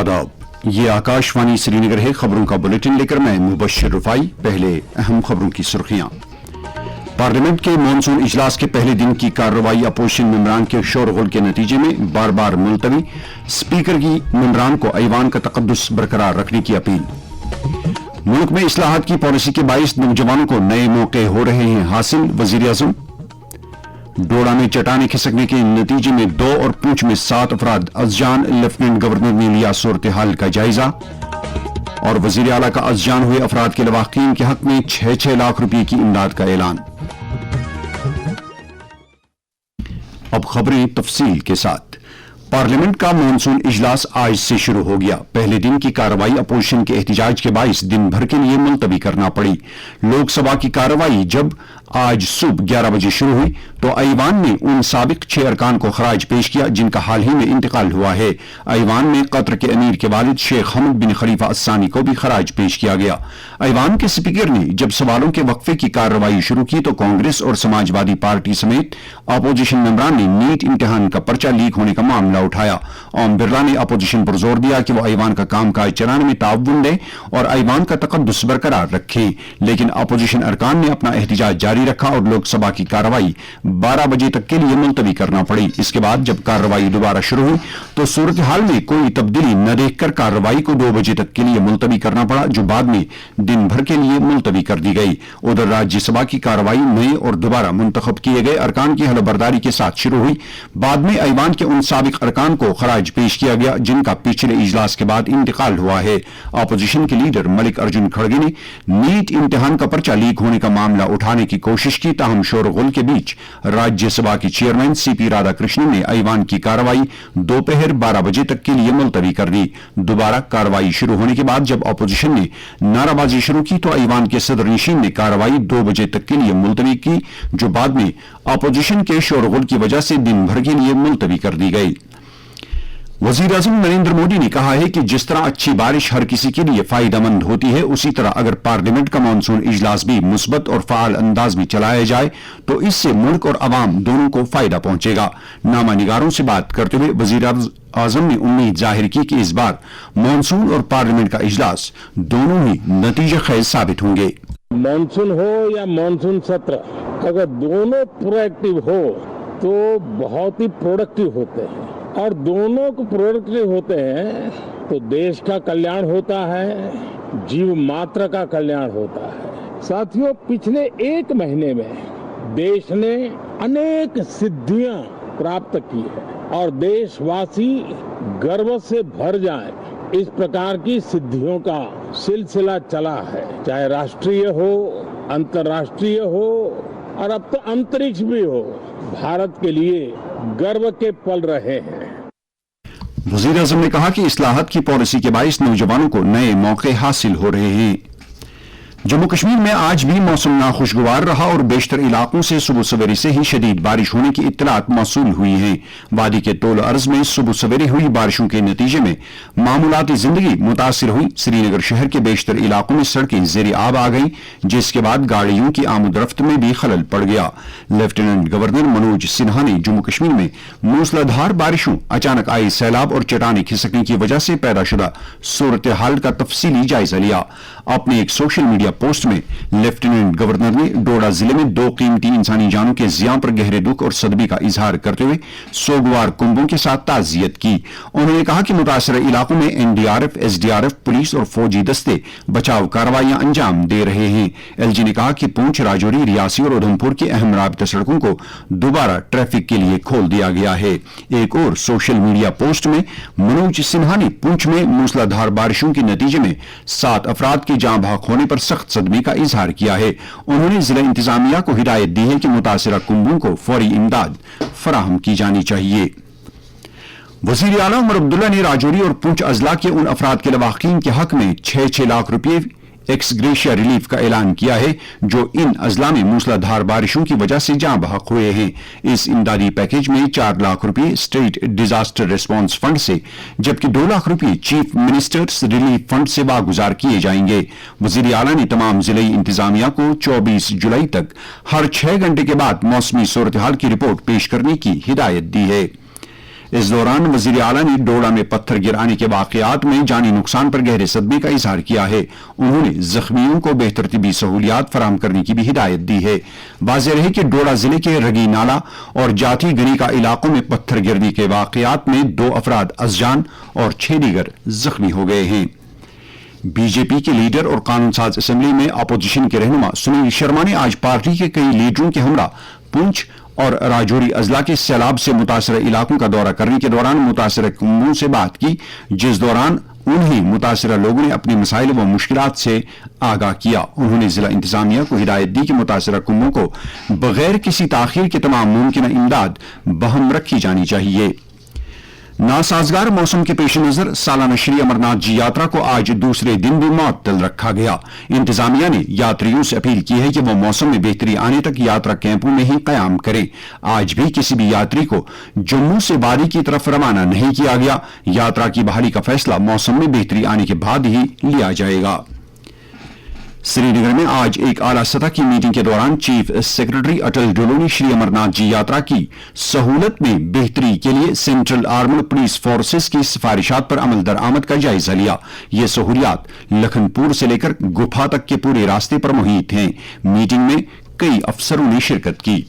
आदाब, ये आकाशवाणी श्रीनगर है। खबरों का बुलेटिन लेकर मैं मुबश्शिर रुफाई। पहले अहम खबरों की सुर्खियां। पार्लियामेंट के मॉनसून इजलास के पहले दिन की कार्रवाई अपोजिशन मेंबरान के शोरगुल के नतीजे में बार बार मुलतवी। स्पीकर की मेंबरान को ऐवान का तकद्दुस बरकरार रखने की अपील। मुल्क में इस्लाहात की पॉलिसी के बाइस नौजवानों को नए मौके हो रहे हैं हासिल। वजीर आजम। डोडा में चट्टानें खिसकने के नतीजे में 2 और पूंछ में 7 अफराद अज़जान। लेफ्टिनेंट गवर्नर ने लिया सूरत हाल का जायजा। और वजीर आला का अज़जान हुए अफराद के लवाकीन के हक में 6-6 लाख रुपए की इमदाद का ऐलान। अब खबरें तफसील के साथ। पार्लियामेंट का मॉनसून इजलास आज से शुरू हो गया। पहले दिन की कार्रवाई अपोजिशन के एहतजाज के बाइस दिन भर के लिए मुलतवी करना पड़ी। लोकसभा की कार्रवाई जब आज सुबह 11 बजे शुरू हुई तो ऐवान ने उन साबिक 6 अरकान को खराज पेश किया जिनका हाल ही में इंतकाल हुआ है। ऐवान में कतर के अमीर के वालिद शेख हमद बिन खलीफा अस्सानी को भी खराज पेश किया गया। ऐवान के स्पीकर ने जब सवालों के वक्फे की कार्रवाई शुरू की तो कांग्रेस और समाजवादी पार्टी समेत अपोजिशन मेंबरान ने नीट इम्तिहान का पर्चा लीक होने का मामला उठाया। ओम बिरला ने अपोजिशन पर जोर दिया कि वो ऐवान का कामकाज चलाने में ताउन दे और ऐवान का तकद्दुस बरकरार रखे, लेकिन अपोजिशन अरकान ने अपना एहतजाज जारी रखा और लोकसभा की कार्रवाई 12 बजे तक के लिए मुलतवी करना पड़ी। इसके बाद जब कार्रवाई दोबारा शुरू हुई तो सूरत हाल में कोई तब्दीली न देखकर कार्रवाई को 2 बजे तक के लिए मुलतवी करना पड़ा, जो बाद में दिन भर के लिए मुलतवी कर दी गई। उधर राज्यसभा की कार्रवाई नए और दोबारा मुंतखब किए गए अरकान की हलबरदारी के साथ शुरू हुई। बाद में ऐवान के उन साबिक अरकान को खराज पेश किया गया जिनका पिछले इजलास के बाद इंतकाल हुआ है। अपोजिशन के लीडर मलिक अर्जुन खड़गे ने नीट इम्तिहान का पर्चा लीक होने का मामला उठाने की कोशिश की, ताहम शोरगुल के बीच राज्यसभा के चेयरमैन सीपी राधाकृष्णन ने ऐवान की कार्रवाई दोपहर 12 बजे तक के लिए मुलतवी कर दी। दोबारा कार्रवाई शुरू होने के बाद जब अपोजिशन ने नाराबाजी शुरू की तो ऐवान के सदर नशीन ने कार्रवाई 2 बजे तक के लिए मुलतवी की, जो बाद में अपोजिशन के शोरगुल की वजह से दिन भर के लिए मुलतवी कर दी गई। वजीर आजम नरेंद्र मोदी ने कहा है कि जिस तरह अच्छी बारिश हर किसी के लिए फायदेमंद होती है, उसी तरह अगर पार्लियामेंट का मॉनसून इजलास भी मुस्बत और फाल अंदाज में चलाया जाए तो इससे मुल्क और अवाम दोनों को फायदा पहुंचेगा। नामा निगारों से बात करते हुए वजीर आजम ने उम्मीद जाहिर की कि इस बार मॉनसून और पार्लियामेंट का इजलास दोनों ही नतीजे खेज साबित होंगे। मॉनसून हो या मॉनसून सत्र, अगर दोनों प्रोएक्टिव हो तो बहुत ही प्रोडक्टिव होते हैं, और दोनों को प्रोडक्टिव होते हैं तो देश का कल्याण होता है, जीव मात्र का कल्याण होता है। साथियों, पिछले 1 महीने में देश ने अनेक सिद्धियां प्राप्त की है और देशवासी गर्व से भर जाए इस प्रकार की सिद्धियों का सिलसिला चला है, चाहे राष्ट्रीय हो, अंतर्राष्ट्रीय हो और अब तो अंतरिक्ष भी हो। भारत के लिए गर्व के पल रहे हैं। वजीर आजम ने कहा कि इस्लाहात की पॉलिसी के बाइस नौजवानों को नए मौके हासिल हो रहे हैं। जम्मू कश्मीर में आज भी मौसम नाखुशगवार रहा और बेशतर इलाकों से सुबह सवेरे से ही शदीद बारिश होने की इत्तलात मौसूल हुई हैं। वादी के तोल अर्ज में सुबह सवेरे हुई बारिशों के नतीजे में मामूलाती जिंदगी मुतासिर हुई। श्रीनगर शहर के बेशतर इलाकों में सड़कें ज़ेर आब आ गई, जिसके बाद गाड़ियों की आमदरफ्त में भी खलल पड़ गया। लेफ्टिनेंट गवर्नर मनोज सिन्हा ने जम्मू कश्मीर में मूसलाधार बारिशों, अचानक आए सैलाब और चट्टानें खिसकने की वजह से पैदा शुदा सूरत हाल का तफसीली जायजा लिया। अपने एक सोशल मीडिया पोस्ट में लेफ्टिनेंट गवर्नर ने डोडा जिले में 2 कीमती इंसानी जानों के ज़िया पर गहरे दुख और सदमे का इजहार करते हुए सोगवार कुंभों के साथ ताज़ियत की। उन्होंने कहा कि मुतासर इलाकों में एनडीआरएफ, एसडीआरएफ, पुलिस और फौजी दस्ते बचाव कार्रवाइयां अंजाम दे रहे हैं। एलजी ने कहा कि पूंछ, राजौरी, रियासी और उधमपुर की अहम राबता सड़कों को दोबारा ट्रैफिक के लिए खोल दिया गया है। एक और सोशल मीडिया पोस्ट में मनोज सिन्हा ने पूंछ में मूसलाधार बारिशों के नतीजे में 7 अफराद की जान भाग होने पर सख्त सदमे का इजहार किया है। उन्होंने जिला इंतजामिया को हिदायत दी है कि मुतासिरा कुंभों को फौरी इमदाद फराहम की जानी चाहिए। वजीर आला उमर अब्दुल्ला ने राजौरी और पूंछ अजला के उन अफराद के लवाकीन के हक में 6-6 लाख रुपए एक्स ग्रेशिया रिलीफ का ऐलान किया है जो इन अजला में मूसलाधार बारिशों की वजह से जाँ बहक हुए हैं। इस इमदादी पैकेज में 4 लाख रुपए स्टेट डिजास्टर रिस्पांस फंड से जबकि 2 लाख रुपए चीफ मिनिस्टर्स रिलीफ फंड से वागुजार किए जाएंगे। वजीर आला ने तमाम जिले इंतजामिया को 24 जुलाई तक हर 6 घंटे के बाद मौसमी सूरत हाल की रिपोर्ट पेश करने की हिदायत दी है। इस दौरान वजीर आला ने डोडा में पत्थर गिराने के वाकयात में जानी नुकसान पर गहरे सदमे का इजहार किया है। उन्होंने जख्मियों को बेहतर तिबी सहूलियात फराहम करने की भी हिदायत दी है। वाज़ेह रहे कि डोडा जिले के रगी नाला और जाती गनी का इलाकों में पत्थर गिरने के वाकयात में 2 अफराद अज़जान और 6 दीगर जख्मी हो गए हैं। बीजेपी के लीडर और कानून साज असेंबली में अपोजिशन के रहनुमा सुनील शर्मा ने आज पार्टी के कई लीडरों के हमरा पुंछ और राजौरी अजला के सैलाब से मुतासर इलाकों का दौरा करने के दौरान मुतासर कुंबों से बात की, जिस दौरान उन्हें मुतासर लोगों ने अपने मसाइल व मुश्किलात से आगाह किया। उन्होंने जिला इंतजामिया को हिदायत दी कि मुतासर कुंबों को बगैर किसी ताखीर के तमाम मुमकिन इमदाद बहम रखी जानी चाहिए। नासाजगार मौसम के पेश नजर सालाना श्री अमरनाथ जी यात्रा को आज दूसरे दिन भी मुअत्तल रखा गया। इंतजामिया ने यात्रियों से अपील की है कि वो मौसम में बेहतरी आने तक यात्रा कैंपों में ही कयाम करें। आज भी किसी भी यात्री को जम्मू से वादी की तरफ रवाना नहीं किया गया। यात्रा की बहाली का फैसला मौसम में बेहतरी आने के बाद ही लिया जाएगा। श्रीनगर में आज एक आला सतह की मीटिंग के दौरान चीफ सेक्रेटरी अटल डुल्लो ने श्री अमरनाथ जी यात्रा की सहूलत में बेहतरी के लिए सेंट्रल आर्म्ड पुलिस फोर्सेस की सिफारिशात पर अमल दरामद का जायजा लिया। ये सहूलियात लखनपुर से लेकर गुफा तक के पूरे रास्ते पर मुहित हैं। मीटिंग में कई अफसरों ने शिरकत की।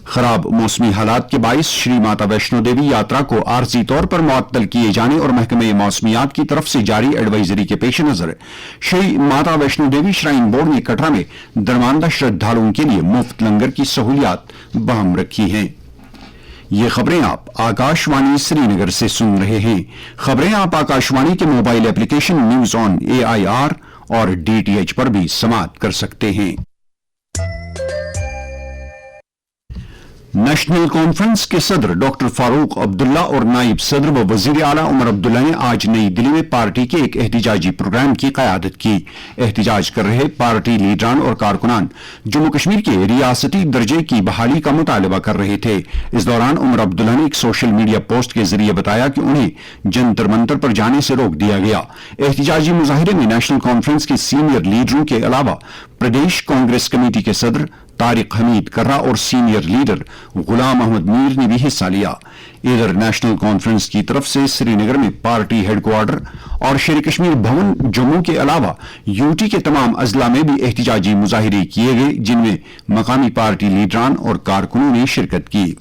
खराब मौसमी हालात के बाइस श्री माता वैष्णो देवी यात्रा को आरजी तौर पर मुअत्तल किए जाने और महकमे मौसमियात की तरफ से जारी एडवाइजरी के पेश नजर श्री माता वैष्णो देवी श्राइन बोर्ड ने कटरा में दरमानदा श्रद्धालुओं के लिए मुफ्त लंगर की सहूलियात बहाल रखी हैं। ये खबरें आप आकाशवाणी श्रीनगर से सुन रहे हैं। खबरें आप आकाशवाणी के mobile application news on AIR और DTH पर भी समाअत कर सकते हैं। नेशनल कॉन्फ्रेंस के सदर डॉक्टर फारूक अब्दुल्ला और नायब सदर व वजीर आला उमर अब्दुल्ला ने आज नई दिल्ली में पार्टी के एक एहतिजाजी प्रोग्राम की क़यादत की। एहतिजाज कर रहे पार्टी लीडरान और कारकुनान जम्मू कश्मीर के रियासती दर्जे की बहाली का मुतालबा कर रहे थे। इस दौरान उमर अब्दुल्ला ने एक सोशल मीडिया पोस्ट के जरिए बताया कि उन्हें जंतर मंतर पर जाने से रोक दिया गया। एहतिजाजी मुजाहिरे में नेशनल कॉन्फ्रेंस के सीनियर लीडरों के अलावा प्रदेश कांग्रेस कमेटी के सदर तारिक हमीद कर्रा और सीनियर लीडर गुलाम अहमद मीर ने भी हिस्सा लिया। इधर नेशनल कॉन्फ्रेंस की तरफ से श्रीनगर में पार्टी हेडक्वार्टर और शेर कश्मीर भवन जम्मू के अलावा यूटी के तमाम अजला में भी एहतिजाजी मुजाहिरे किए गए, जिनमें मकामी पार्टी लीडरान और कारकुनों ने शिरकत की।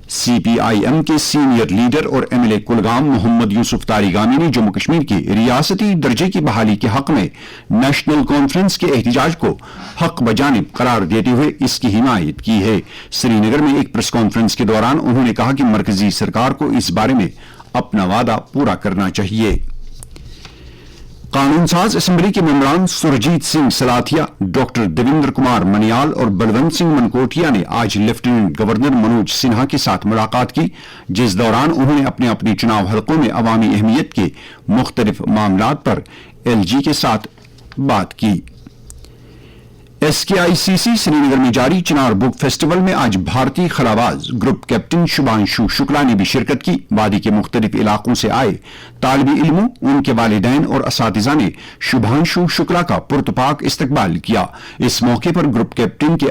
CPIM के सीनियर लीडर और MLA कुलगाम मोहम्मद यूसुफ तारिगामी ने जम्मू कश्मीर की रियासती दर्जे की बहाली के हक में नेशनल कॉन्फ्रेंस के एहतिजाज को हक बजानिब करार देते हुए इसकी हिमायत की है। श्रीनगर में एक प्रेस कॉन्फ्रेंस के दौरान उन्होंने कहा कि मरकजी सरकार को इस बारे में अपना वादा पूरा करना चाहिए। कानून साज असेंबली के मेंबरान सुरजीत सिंह सलाथिया, डॉक्टर देवेंद्र कुमार मनियाल और बलवंत सिंह मनकोटिया ने आज लेफ्टिनेंट गवर्नर मनोज सिन्हा के साथ मुलाकात की, जिस दौरान उन्होंने अपने अपने चुनाव हलकों में अवामी अहमियत के मुख्तलिफ मामलात पर LG के साथ बात की। SKICC श्रीनगर में जारी चिनार बुक फेस्टिवल में आज भारतीय खलाबाज ग्रुप कैप्टन शुभांशु शुक्ला ने भी शिरकत की। वादी के मुख्तलिफ इलाकों से आए तालिबी इल्मों, उनके वालिदैन और असातिज़ा ने शुभांशु शुक्ला का पुरतपाक इस्तकबाल किया। इस मौके पर ग्रुप कैप्टन के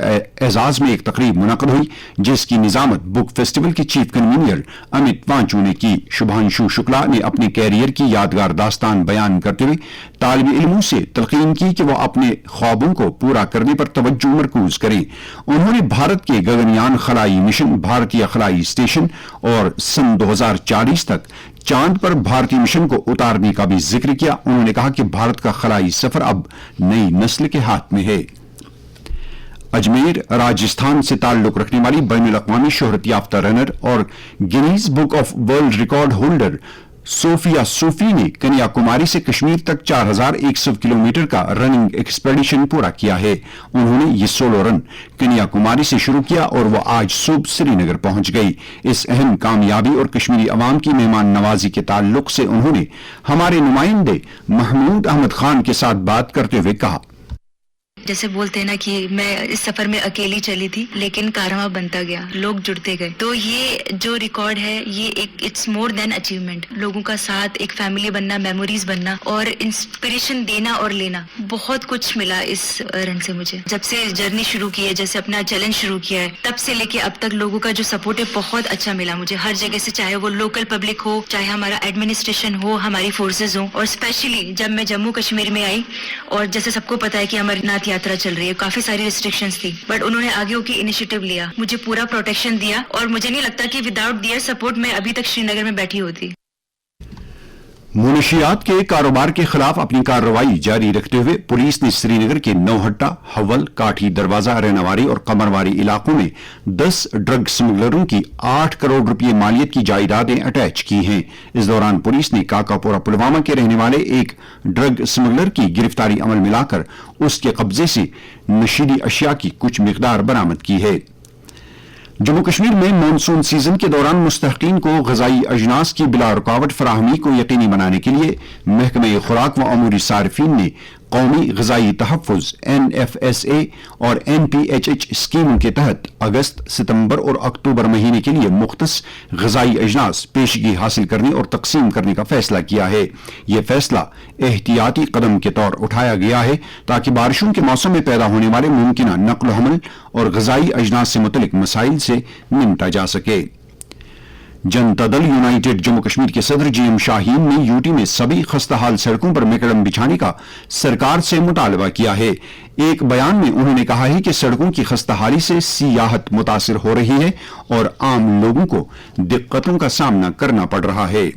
एजाज में एक तकरीब मुनक़द हुई, जिसकी निजामत बुक फेस्टिवल के चीफ कन्वीनर अमित वांचू ने की। शुभांशु शुक्ला ने अपने कैरियर की यादगार दास्तान बयान करते हुए तालिबी इल्मों से तलकीन की कि वह अपने ख्वाबों को पूरा करने पर तवज्जो मरकूज करें। उन्होंने भारत के गगनयान खलाई मिशन, भारतीय खलाई स्टेशन और सन 2040 तक चांद पर भारतीय मिशन को उतारने का भी जिक्र किया। उन्होंने कहा कि भारत का खलाई सफर अब नई नस्ल के हाथ में है। अजमेर राजस्थान से ताल्लुक रखने वाली बैनुल अक़वामी शोहरत याफ्ता रनर और Guinness book of world record holder Sofia Sufi ने कन्याकुमारी से कश्मीर तक 4100 किलोमीटर का रनिंग एक्सपेडिशन पूरा किया है। उन्होंने ये सोलो रन कन्याकुमारी से शुरू किया और वह आज सुबह श्रीनगर पहुंच गई। इस अहम कामयाबी और कश्मीरी अवाम की मेहमान नवाजी के ताल्लुक से उन्होंने हमारे नुमाइंदे महमूद अहमद खान के साथ बात करते हुए कहा, جیسے بولتے ہیں نا کہ میں اس سفر میں اکیلی چلی تھی لیکن کارواں بنتا گیا, لوگ جڑتے گئے. تو یہ جو ریکارڈ ہے یہ ایک اٹس مور دین اچیومنٹ. لوگوں کا ساتھ, ایک فیملی بننا, میموریز بننا اور انسپریشن دینا اور لینا, بہت کچھ ملا اس رن سے مجھے. جب سے جرنی شروع کی ہے, جیسے اپنا چیلنج شروع کیا ہے, تب سے لے کے اب تک لوگوں کا جو سپورٹ ہے بہت اچھا ملا مجھے ہر جگہ سے, چاہے وہ لوکل پبلک ہو, چاہے ہمارا ایڈمنسٹریشن ہو, ہماری فورسز ہوں. اور اسپیشلی جب میں جموں کشمیر میں آئی اور جیسے سب کو پتا ہے کہ امر ناتھ یاترا چل رہی ہے, کافی ساری ریسٹرکشنز تھی, بٹ انہوں نے آگے ہو کے انیشیٹو لیا, مجھے پورا پروٹیکشن دیا اور مجھے نہیں لگتا کہ وداؤٹ دیئر سپورٹ میں ابھی تک شری نگر میں بیٹھی ہوتی. منشیات کے کاروبار کے خلاف اپنی کارروائی جاری رکھتے ہوئے پولیس نے سری نگر کے نوہٹا, حول, کاٹھی دروازہ, رینواری اور قمرواری علاقوں میں 10 ڈرگ سمگلروں کی 8 کروڑ روپے مالیت کی جائیدادیں اٹیچ کی ہیں. اس دوران پولیس نے کاکاپورہ پلوامہ کے رہنے والے ایک ڈرگ سمگلر کی گرفتاری عمل میں لا کر اس کے قبضے سے نشیلی اشیاء کی کچھ مقدار برآمد کی ہے. جموں کشمیر میں مانسون سیزن کے دوران مستحقین کو غذائی اجناس کی بلا رکاوٹ فراہمی کو یقینی بنانے کے لیے محکمہ خوراک و امور صارفین نے قومی غذائی تحفظ NFSA اور NPHH اسکیموں کے تحت اگست, ستمبر اور اکتوبر مہینے کے لیے مختص غذائی اجناس پیشگی حاصل کرنے اور تقسیم کرنے کا فیصلہ کیا ہے. یہ فیصلہ احتیاطی قدم کے طور اٹھایا گیا ہے تاکہ بارشوں کے موسم میں پیدا ہونے والے ممکنہ نقل و حمل اور غذائی اجناس سے متعلق مسائل سے نمٹا جا سکے. جنتا دل یونائیٹڈ جموں کشمیر کے صدر GM شاہین نے یوٹی میں سبھی خستہ حال سڑکوں پر میکڑم بچھانے کا سرکار سے مطالبہ کیا ہے. ایک بیان میں انہوں نے کہا ہے کہ سڑکوں کی خستہ حالی سے سیاحت متاثر ہو رہی ہے اور عام لوگوں کو دقتوں کا سامنا کرنا پڑ رہا ہے.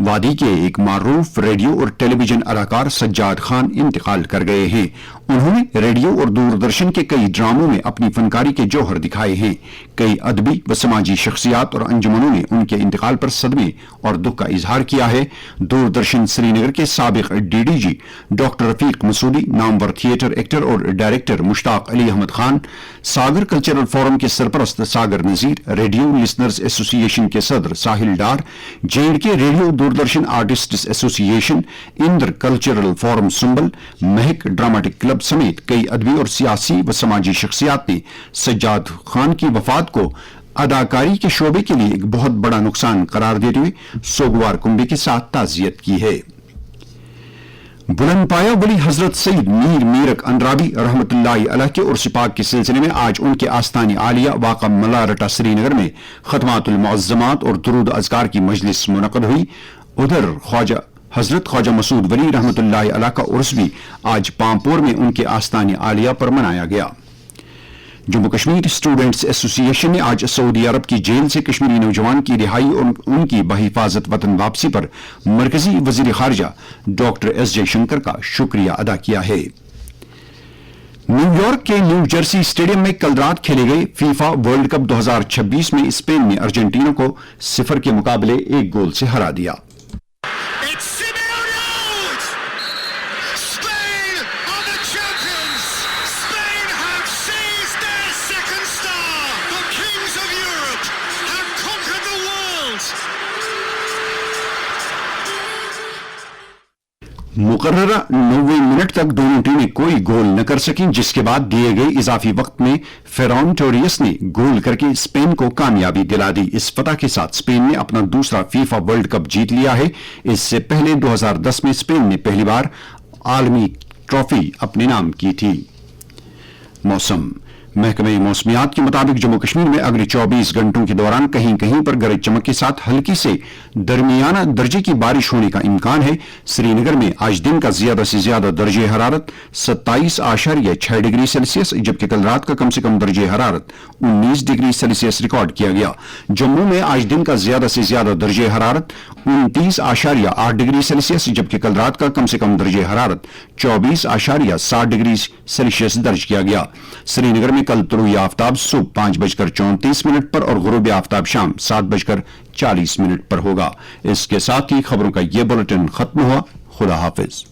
وادی کے ایک معروف ریڈیو اور ٹیلی ویژن اداکار سجاد خان انتقال کر گئے ہیں. انہوں نے ریڈیو اور دوردرشن کے کئی ڈراموں میں اپنی فنکاری کے جوہر دکھائے ہیں. کئی ادبی و سماجی شخصیات اور انجمنوں نے ان کے انتقال پر صدمے اور دکھ کا اظہار کیا ہے. دوردرشن سری نگر کے سابق DDG ڈاکٹر رفیق مسعودی, نامور تھیٹر ایکٹر اور ڈائریکٹر مشتاق علی احمد خان, ساگر کلچرل فورم کے سرپرست ساگر نذیر, ریڈیو لسنرز ایسوسی ایشن کے صدر Sahil Dar, J&K radio Doordarshan artists association, اندر کلچرل فورم سنبل, مہک ڈراماٹک کلب سمیت کئی ادبی اور سیاسی و سماجی شخصیات نے سجاد خان کی وفات کو اداکاری کے شعبے کے لیے ایک بہت بڑا نقصان قرار دیتے ہوئے سوگوار کنبے کے ساتھ تعزیت کی ہے. بلند پایا ولی حضرت سید میر میرک اندرابی رحمت اللہ علیہ کے عرس پاک کے سلسلے میں آج ان کے آستان عالیہ واقع ملارٹا سری نگر میں ختمات المعظمات اور درود اذکار کی مجلس منعقد ہوئی. ادھر حضرت خواجہ مسعود ولی رحمت اللہ علیہ کا عرس بھی آج پامپور میں ان کے آستان عالیہ پر منایا گیا. جموں کشمیر اسٹوڈنٹس ایسوسی ایشن نے آج سعودی عرب کی جیل سے کشمیری نوجوان کی رہائی اور ان کی بحفاظت وطن واپسی پر مرکزی وزیر خارجہ ڈاکٹر ایس جے شنکر کا شکریہ ادا کیا ہے. نیو یارک کے نیو جرسی اسٹیڈیم میں کل رات کھیلے گئے فیفا ورلڈ کپ 2026 میں اسپین نے ارجنٹینا کو 0 کے مقابلے 1 گول سے ہرا دیا. مقررہ 90 منٹ تک دونوں ٹیمیں کوئی گول نہ کر سکیں, جس کے بعد دیے گئے اضافی وقت میں فیران ٹوریس نے گول کر کے اسپین کو کامیابی دلا دی. اس فتح کے ساتھ اسپین نے اپنا دوسرا فیفا ورلڈ کپ جیت لیا ہے. اس سے پہلے 2010 میں اسپین نے پہلی بار عالمی ٹرافی اپنے نام کی تھی. موسم. محکمہ موسمیات کے مطابق جموں کشمیر میں اگلے 24 گھنٹوں کے دوران کہیں کہیں پر گرج چمک کے ساتھ ہلکی سے درمیانہ درجے کی بارش ہونے کا امکان ہے. سری نگر میں آج دن کا زیادہ سے زیادہ درجہ حرارت 27.6 ڈگری سیلسیس, جبکہ کل رات کا کم سے کم درجہ حرارت 19 ڈگری سیلسیس ریکارڈ کیا گیا. جموں میں آج دن کا زیادہ سے زیادہ درجہ حرارت 29.8 ڈگری سیلسیس, جبکہ کل رات کا کم سے کم درجہ حرارت 24.7 ڈگری سیلسیس درج کیا گیا. سری نگر میں کل طلوع آفتاب صبح 5:34 پر اور غروب آفتاب شام 7:40 پر ہوگا. اس کے ساتھ ہی خبروں کا یہ بلیٹن ختم ہوا. خدا حافظ.